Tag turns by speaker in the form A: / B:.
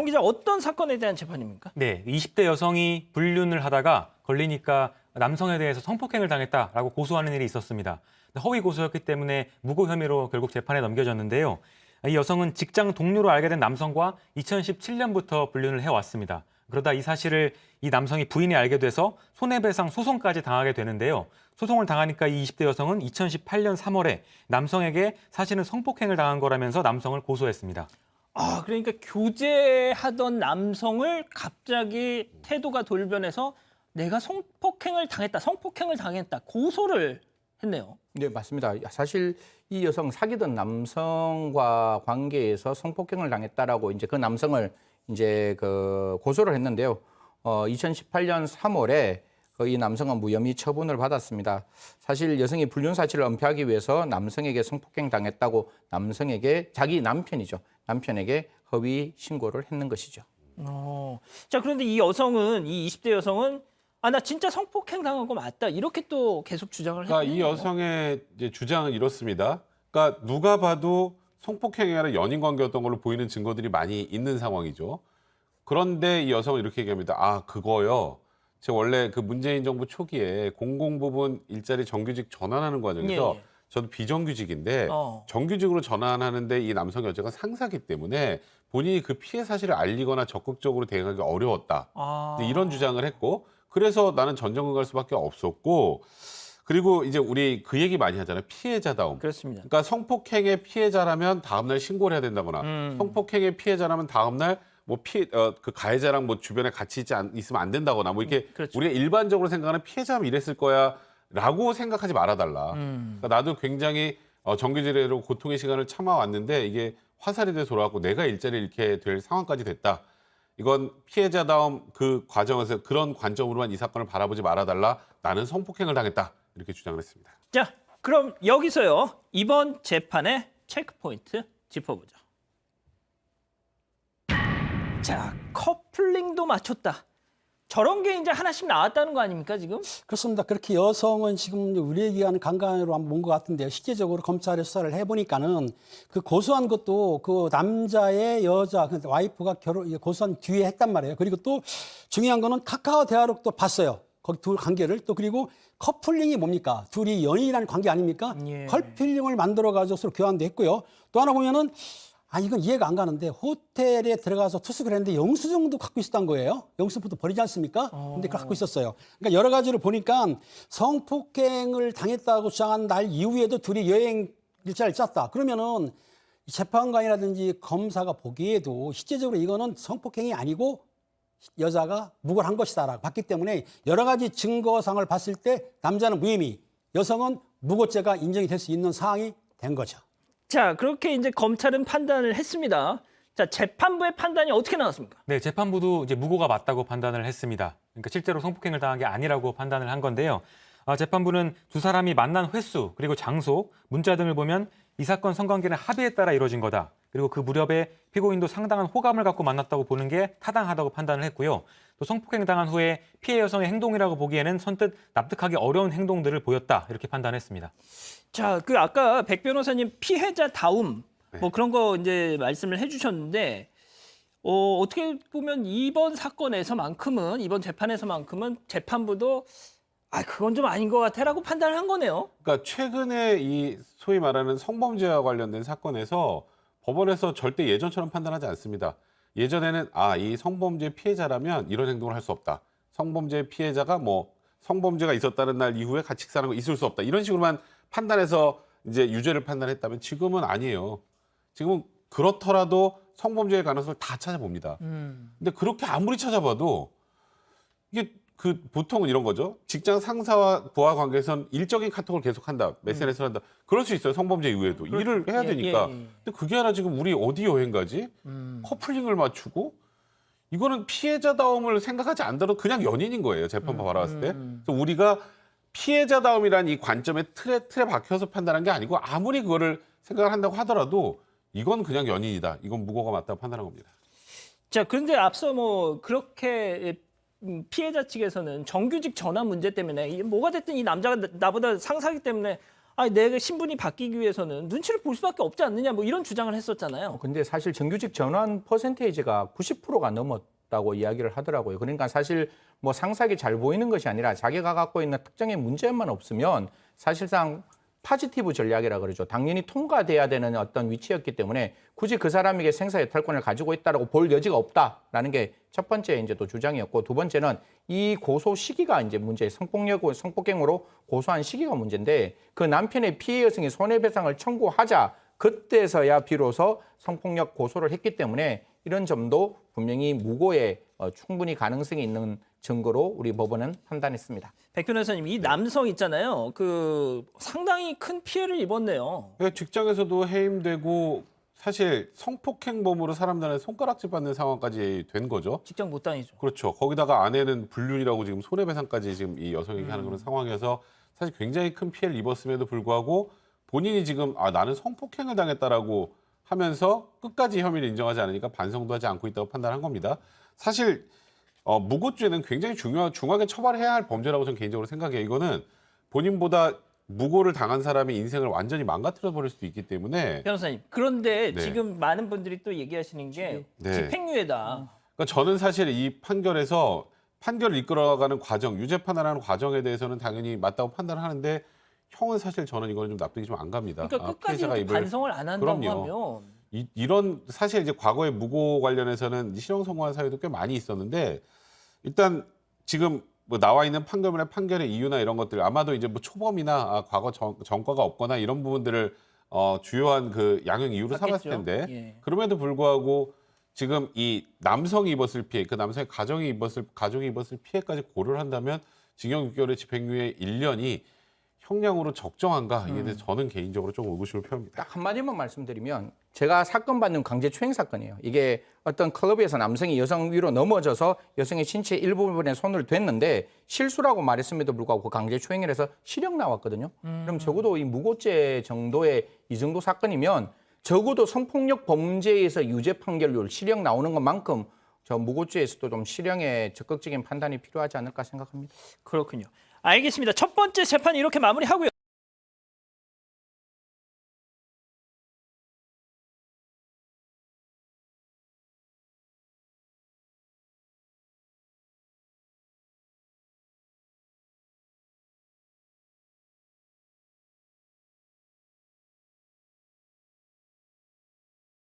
A: 송 기자, 어떤 사건에 대한 재판입니까?
B: 네, 20대 여성이 불륜을 하다가 걸리니까 남성에 대해서 성폭행을 당했다라고 고소하는 일이 있었습니다. 허위 고소였기 때문에 무고 혐의로 결국 재판에 넘겨졌는데요. 이 여성은 직장 동료로 알게 된 남성과 2017년부터 불륜을 해왔습니다. 그러다 이 사실을 이 남성이 부인이 알게 돼서 손해배상 소송까지 당하게 되는데요. 소송을 당하니까 이 20대 여성은 2018년 3월에 남성에게 사실은 성폭행을 당한 거라면서 남성을 고소했습니다.
A: 아, 그러니까 교제하던 남성을 갑자기 태도가 돌변해서 내가 성폭행을 당했다, 고소를 했네요.
C: 네, 맞습니다. 사실 이 여성 사귀던 남성과 관계에서 성폭행을 당했다라고 이제 그 남성을 이제 고소를 했는데요. 2018년 3월에 이 남성은 무혐의 처분을 받았습니다. 사실 여성이 불륜 사실을 은폐하기 위해서 남성에게 성폭행 당했다고 남성에게 자기 남편에게 허위 신고를 했는 것이죠.
A: 자, 그런데 이 20대 여성은 나 진짜 성폭행 당한 거 맞다, 이렇게 또 계속 주장을 했네요.
D: 그러니까 이 여성의 이제 주장은 이렇습니다. 그러니까 누가 봐도 성폭행이 아니라 연인 관계였던 걸로 보이는 증거들이 많이 있는 상황이죠. 그런데 이 여성은 이렇게 얘기합니다. 아, 그거요. 제가 원래 그 문재인 정부 초기에 공공부문 일자리 정규직 전환하는 과정에서
A: 예.
D: 저도 비정규직인데 정규직으로 전환하는데 이 남성 여자가 상사기 때문에 본인이 그 피해 사실을 알리거나 적극적으로 대응하기 어려웠다. 이런 주장을 했고, 그래서 나는 전전긍긍 갈 수밖에 없었고, 그리고 이제 우리 그 얘기 많이 하잖아요. 피해자다움.
A: 그렇습니다.
D: 그러니까 성폭행의 피해자라면 다음날 신고를 해야 된다거나, 성폭행의 피해자라면 다음날 뭐 그 가해자랑 뭐 주변에 같이 있으면 안 된다거나, 뭐 이렇게
A: 그렇죠.
D: 우리가 일반적으로 생각하는 피해자면 이랬을 거야라고 생각하지 말아달라. 그러니까 나도 굉장히 정규직으로 고통의 시간을 참아왔는데 이게 화살이 돼서 돌아왔고 내가 일자리를 잃게 될 상황까지 됐다. 이건 피해자다움 그 과정에서 그런 관점으로만 이 사건을 바라보지 말아달라. 나는 성폭행을 당했다. 이렇게 주장을 했습니다.
A: 자, 그럼 여기서요, 이번 재판의 체크포인트 짚어보죠. 자, 커플링도 맞췄다. 저런 게 이제 하나씩 나왔다는 거 아닙니까, 지금?
E: 그렇습니다. 그렇게 여성은 지금 우리 얘기하는 강간으로 한번 본 것 같은데요. 실제적으로 검찰에 수사를 해보니까는 그 고소한 것도 그 남자의 여자, 와이프가 고소한 뒤에 했단 말이에요. 그리고 또 중요한 거는 카카오 대화록도 봤어요. 거기 둘 관계를. 또 그리고 커플링이 뭡니까? 둘이 연인이라는 관계 아닙니까?
A: 예.
E: 커플링을 만들어가지고 서로 교환도 했고요. 또 하나 보면은 이건 이해가 안 가는데 호텔에 들어가서 투숙을 했는데 영수증도 갖고 있었던 거예요. 영수증도 버리지 않습니까? 근데 그걸 갖고 있었어요. 그러니까 여러 가지를 보니까 성폭행을 당했다고 주장한 날 이후에도 둘이 여행 일자를 짰다. 그러면은 재판관이라든지 검사가 보기에도 실제적으로 이거는 성폭행이 아니고 여자가 묵을 한 것이다라고 봤기 때문에 여러 가지 증거상을 봤을 때 남자는 무혐의, 여성은 무고죄가 인정이 될 수 있는 상황이 된 거죠.
A: 자, 그렇게 이제 검찰은 판단을 했습니다. 자, 재판부의 판단이 어떻게 나왔습니까?
B: 네, 재판부도 이제 무고가 맞다고 판단을 했습니다. 그러니까 실제로 성폭행을 당한 게 아니라고 판단을 한 건데요. 재판부는 두 사람이 만난 횟수, 그리고 장소, 문자 등을 보면 이 사건 성관계는 합의에 따라 이루어진 거다. 그리고 그 무렵에 피고인도 상당한 호감을 갖고 만났다고 보는 게 타당하다고 판단을 했고요. 또 성폭행 당한 후에 피해 여성의 행동이라고 보기에는 선뜻 납득하기 어려운 행동들을 보였다. 이렇게 판단했습니다.
A: 자, 아까 백 변호사님 피해자다움 뭐 그런 거 이제 말씀을 해주셨는데 어떻게 보면 이번 사건에서만큼은, 이번 재판에서만큼은 재판부도 그건 좀 아닌 것 같아라고 판단을 한 거네요.
D: 그러니까 최근에 이 소위 말하는 성범죄와 관련된 사건에서 법원에서 절대 예전처럼 판단하지 않습니다. 예전에는 이 성범죄 피해자라면 이런 행동을 할 수 없다. 성범죄 피해자가 뭐 성범죄가 있었다는 날 이후에 같이 식사하는 거 있을 수 없다. 이런 식으로만 판단해서 이제 유죄를 판단했다면 지금은 아니에요. 지금은 그렇더라도 성범죄의 가능성을 다 찾아봅니다. 근데 그렇게 아무리 찾아봐도 이게 보통은 이런 거죠. 직장 상사와 부하 관계에선 일적인 카톡을 계속한다. SNS를 한다. 그럴 수 있어요. 성범죄 이후에도. 일을 해야 되니까. 근데 그게 아니라 지금 우리 어디 여행 가지? 커플링을 맞추고? 이거는 피해자다움을 생각하지 않더라도 그냥 연인인 거예요. 재판부 바라봤을 때. 그래서 우리가 피해자다움이란 이 관점의 틀에 박혀서 판단한 게 아니고 아무리 그거를 생각을 한다고 하더라도 이건 그냥 연인이다. 이건 무고가 맞다고 판단한 겁니다.
A: 자, 그런데 앞서 뭐 그렇게 피해자 측에서는 정규직 전환 문제 때문에 뭐가 됐든 이 남자가 나보다 상사기 때문에 내 신분이 바뀌기 위해서는 눈치를 볼 수밖에 없지 않느냐 뭐 이런 주장을 했었잖아요.
C: 근데 사실 정규직 전환 퍼센테이지가 90%가 넘었다고 이야기를 하더라고요. 그러니까 사실 뭐 상삭이 잘 보이는 것이 아니라 자기가 갖고 있는 특정의 문제만 없으면 사실상 파지티브 전략이라 그러죠. 당연히 통과돼야 되는 어떤 위치였기 때문에 굳이 그 사람에게 생사 여탈권을 가지고 있다라고 볼 여지가 없다라는 게 첫 번째 이제 또 주장이었고, 두 번째는 이 고소 시기가 이제 문제, 성폭행으로 고소한 시기가 문제인데 그 남편의 피해 여성이 손해배상을 청구하자 그때서야 비로소 성폭력 고소를 했기 때문에 이런 점도 분명히 무고에 충분히 가능성이 있는 증거로 우리 법원은 판단했습니다.
A: 백 변호사님, 이 남성 있잖아요. 그 상당히 큰 피해를 입었네요.
D: 직장에서도 해임되고 사실 성폭행범으로 사람들한테 손가락질 받는 상황까지 된 거죠.
A: 직장 못 다니죠.
D: 그렇죠. 거기다가 아내는 불륜이라고 지금 손해배상까지 지금 이 여성에게 하는 그런 상황이어서 사실 굉장히 큰 피해를 입었음에도 불구하고 본인이 지금 나는 성폭행을 당했다라고 하면서 끝까지 혐의를 인정하지 않으니까 반성도 하지 않고 있다고 판단한 겁니다. 사실 무고죄는 굉장히 중하게 처벌해야 할 범죄라고 저는 개인적으로 생각해요. 이거는 본인보다 무고를 당한 사람의 인생을 완전히 망가뜨려 버릴 수도 있기 때문에.
A: 변호사님, 그런데
D: 네.
A: 지금 많은 분들이 또 얘기하시는 게
D: 네.
A: 집행유예다.
D: 그러니까 저는 사실 이 판결에서 판결을 이끌어가는 과정, 유죄 판단하는 과정에 대해서는 당연히 맞다고 판단을 하는데 형은 사실 저는 이거는 좀 납득이 좀 안 갑니다.
A: 그러니까 끝까지
D: 피해자가
A: 이렇게 반성을 안 한다고
D: 그럼요.
A: 하면
D: 이런 사실 이제 과거에 무고 관련해서는 실형 선고한 사유도 꽤 많이 있었는데 일단 지금 뭐 나와 있는 판결문의 판결의 이유나 이런 것들 아마도 이제 뭐 초범이나 과거 전과가 없거나 이런 부분들을 주요한 그 양형 이유로 삼았을
A: 맞겠죠.
D: 텐데
A: 예.
D: 그럼에도 불구하고 지금 이 남성이 입었을 피해, 그 남성의 가족이 입었을 피해까지 고려를 한다면 징역 6개월의 집행유예 1년이 형량으로 적정한가 이에 대해서 저는 개인적으로 조금 의구심을 표합니다.
C: 딱 한마디만 말씀드리면 제가 사건 받는 강제추행 사건이에요. 이게 어떤 클럽에서 남성이 여성 위로 넘어져서 여성의 신체 일부분에 손을 댔는데 실수라고 말했음에도 불구하고 그 강제추행을 해서 실형 나왔거든요. 그럼 적어도 이 무고죄 정도의 이 정도 사건이면 적어도 성폭력 범죄에서 유죄 판결률 실형 나오는 것만큼 저 무고죄에서도 좀 실형에 적극적인 판단이 필요하지 않을까 생각합니다.
A: 그렇군요. 알겠습니다. 첫 번째 재판이 이렇게 마무리하고요.